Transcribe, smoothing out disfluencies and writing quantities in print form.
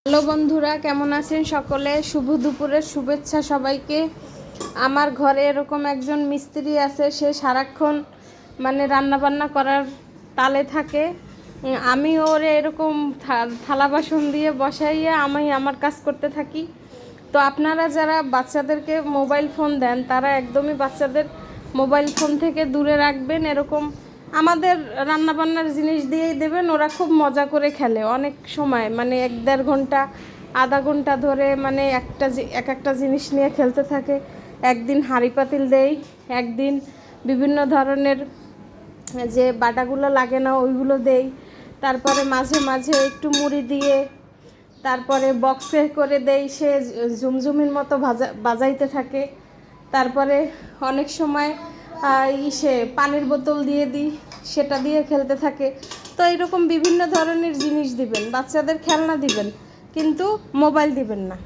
Hello বন্ধুরা, কেমন আছেন সকলে? শুভ দুপুরের শুভেচ্ছা সবাইকে। আমার ঘরে এরকম একজন মিস্ত্রি আছে, সে সারাক্ষণ রান্নাবান্না করার তালে থাকে। আমি ওরে এরকম থালা বাসন দিয়ে বসাইয়া আমি আমার কাজ করতে থাকি। তো আপনারা যারা বাচ্চাদেরকে মোবাইল ফোন দেন, তারা একদমই বাচ্চাদের মোবাইল ফোন থেকে দূরে রাখবেন। এরকম আমাদের রান্নাবান্নার জিনিস দিয়েই দেবেন, ওরা খুব মজা করে খেলে। অনেক সময় 1-1.5 ঘন্টা, আধা ঘন্টা ধরে এক একটা জিনিস নিয়ে খেলতে থাকে। একদিন হাঁড়ি পাতিল দেই, একদিন বিভিন্ন ধরনের যে বাটাগুলো লাগে না ওইগুলো দেই, তারপরে মাঝে মাঝে একটু মুড়ি দিয়ে তারপরে বক্সে করে দেই, সে ঝুমঝুমির মতো বাজাইতে থাকে। তারপরে অনেক সময় সে পানির বোতল দিয়ে দিই, সেটা দিয়ে খেলতে থাকে। তো এইরকম বিভিন্ন ধরনের জিনিস দিবেন, বাচ্চাদের খেলনা দিবেন, কিন্তু মোবাইল দিবেন না।